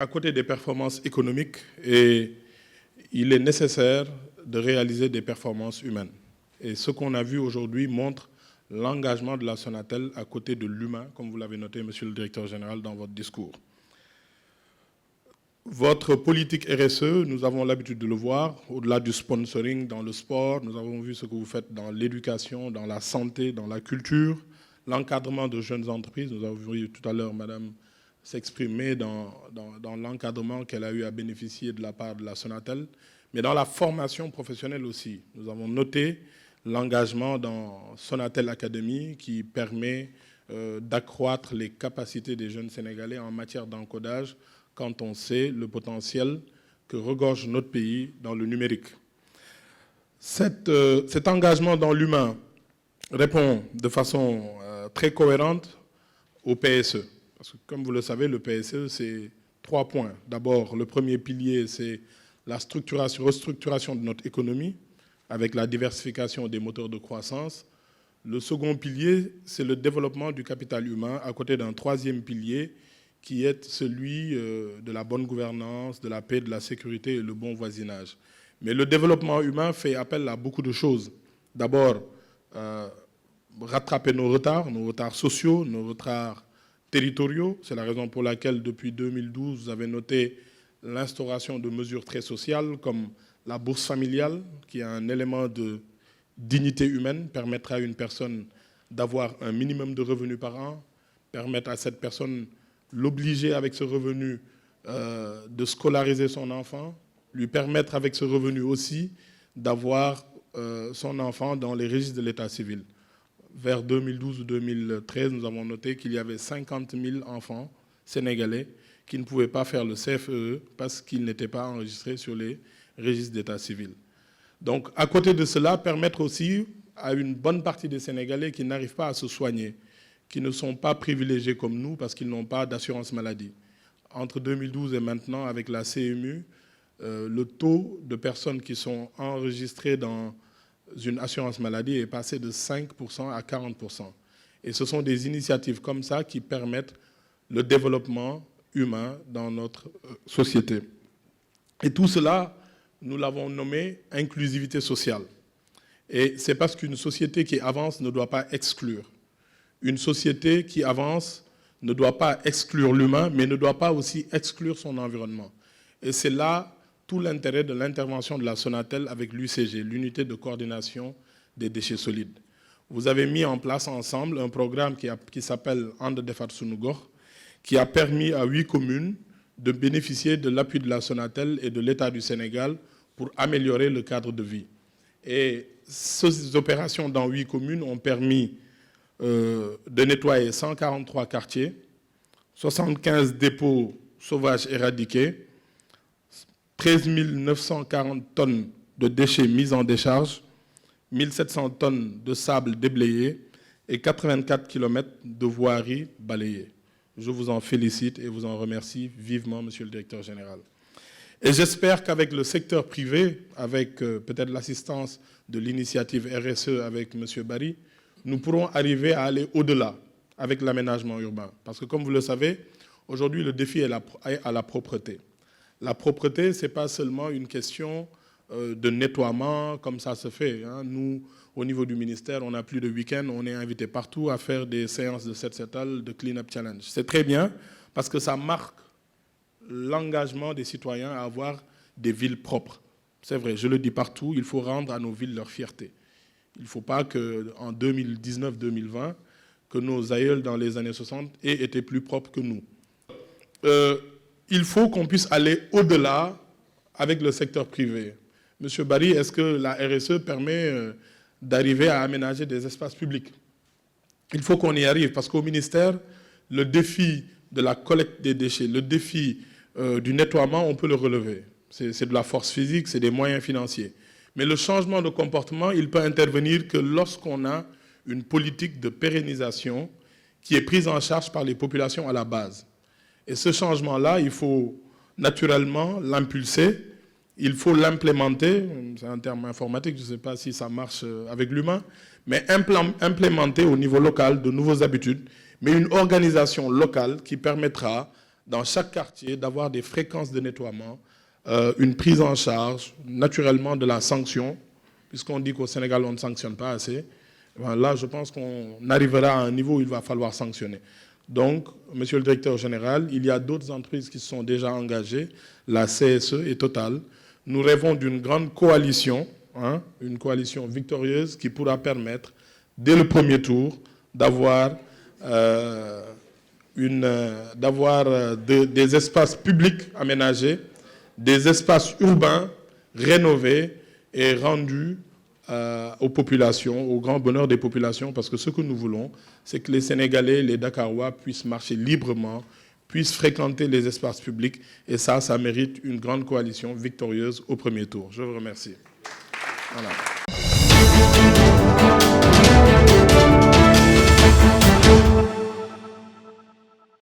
à côté des performances économiques, et il est nécessaire de réaliser des performances humaines. Et ce qu'on a vu aujourd'hui montre l'engagement de la Sonatel à côté de l'humain, comme vous l'avez noté, Monsieur le Directeur Général, dans votre discours. Votre politique RSE, nous avons l'habitude de le voir, au-delà du sponsoring dans le sport, nous avons vu ce que vous faites dans l'éducation, dans la santé, dans la culture, l'encadrement de jeunes entreprises. Nous avons vu tout à l'heure Madame s'exprimer dans l'encadrement qu'elle a eu à bénéficier de la part de la Sonatel, mais dans la formation professionnelle aussi. Nous avons noté l'engagement dans Sonatel Academy qui permet d'accroître les capacités des jeunes Sénégalais en matière d'encodage quand on sait le potentiel que regorge notre pays dans le numérique. Cet engagement dans l'humain répond de façon très cohérente au PSE. Parce que comme vous le savez, le PSE, c'est 3 points. D'abord, le premier pilier, c'est la restructuration de notre économie avec la diversification des moteurs de croissance. Le second pilier, c'est le développement du capital humain à côté d'un troisième pilier qui est celui de la bonne gouvernance, de la paix, de la sécurité et le bon voisinage. Mais le développement humain fait appel à beaucoup de choses. D'abord, rattraper nos retards sociaux, nos retards territoriaux. C'est la raison pour laquelle, depuis 2012, vous avez noté l'instauration de mesures très sociales comme la bourse familiale, qui est un élément de dignité humaine, permettra à une personne d'avoir un minimum de revenus par an, permettre à cette personne l'obliger avec ce revenu de scolariser son enfant, lui permettre avec ce revenu aussi d'avoir son enfant dans les registres de l'état civil. Vers 2012 ou 2013, nous avons noté qu'il y avait 50 000 enfants sénégalais qui ne pouvaient pas faire le CFE parce qu'ils n'étaient pas enregistrés sur les registres d'état civil. Donc, à côté de cela, permettre aussi à une bonne partie des Sénégalais qui n'arrivent pas à se soigner, qui ne sont pas privilégiés comme nous parce qu'ils n'ont pas d'assurance maladie. Entre 2012 et maintenant, avec la CMU, le taux de personnes qui sont enregistrées dans une assurance maladie est passé de 5% à 40%. Et ce sont des initiatives comme ça qui permettent le développement humain dans notre société. Et tout cela, nous l'avons nommé inclusivité sociale. Et c'est parce qu'une société qui avance ne doit pas exclure. Une société qui avance ne doit pas exclure l'humain, mais ne doit pas aussi exclure son environnement. Et c'est là tout l'intérêt de l'intervention de la Sonatel avec l'UCG, l'unité de coordination des déchets solides. Vous avez mis en place ensemble un programme qui s'appelle And Defar Sunu Gox, qui a permis à 8 communes de bénéficier de l'appui de la Sonatel et de l'État du Sénégal pour améliorer le cadre de vie. Et ces opérations dans 8 communes ont permis de nettoyer 143 quartiers, 75 dépôts sauvages éradiqués, 13 940 tonnes de déchets mis en décharge, 1700 tonnes de sable déblayé et 84 km de voirie balayée. Je vous en félicite et vous en remercie vivement, Monsieur le Directeur Général. Et j'espère qu'avec le secteur privé, avec peut-être l'assistance de l'initiative RSE avec Monsieur Barry, nous pourrons arriver à aller au-delà avec l'aménagement urbain. Parce que comme vous le savez, aujourd'hui le défi est à la propreté. La propreté, ce n'est pas seulement une question de nettoiement comme ça se fait. Nous, au niveau du ministère, on n'a plus de week-end, on est invité partout à faire des séances de Set-Setal, de Clean-up Challenge. C'est très bien parce que ça marque l'engagement des citoyens à avoir des villes propres. C'est vrai, je le dis partout, il faut rendre à nos villes leur fierté. Il ne faut pas qu'en 2019-2020, que nos aïeuls dans les années 60 aient été plus propres que nous. Il faut qu'on puisse aller au-delà avec le secteur privé. Monsieur Barry, est-ce que la RSE permet d'arriver à aménager des espaces publics? Il faut qu'on y arrive parce qu'au ministère, le défi de la collecte des déchets, le défi du nettoiement, on peut le relever. C'est de la force physique, c'est des moyens financiers. Mais le changement de comportement, il peut intervenir que lorsqu'on a une politique de pérennisation qui est prise en charge par les populations à la base. Et ce changement-là, il faut naturellement l'impulser, il faut l'implémenter, c'est un terme informatique, je ne sais pas si ça marche avec l'humain, mais implémenter au niveau local de nouvelles habitudes, mais une organisation locale qui permettra dans chaque quartier, d'avoir des fréquences de nettoiement, une prise en charge, naturellement, de la sanction, puisqu'on dit qu'au Sénégal, on ne sanctionne pas assez. Là, je pense qu'on arrivera à un niveau où il va falloir sanctionner. Donc, monsieur le directeur général, il y a d'autres entreprises qui se sont déjà engagées, la CSE et Total. Nous rêvons d'une grande coalition, une coalition victorieuse qui pourra permettre, dès le premier tour, d'avoir des espaces publics aménagés, des espaces urbains rénovés et rendus aux populations, au grand bonheur des populations, parce que ce que nous voulons, c'est que les Sénégalais, les Dakarois puissent marcher librement, puissent fréquenter les espaces publics, et ça mérite une grande coalition victorieuse au premier tour. Je vous remercie. Voilà.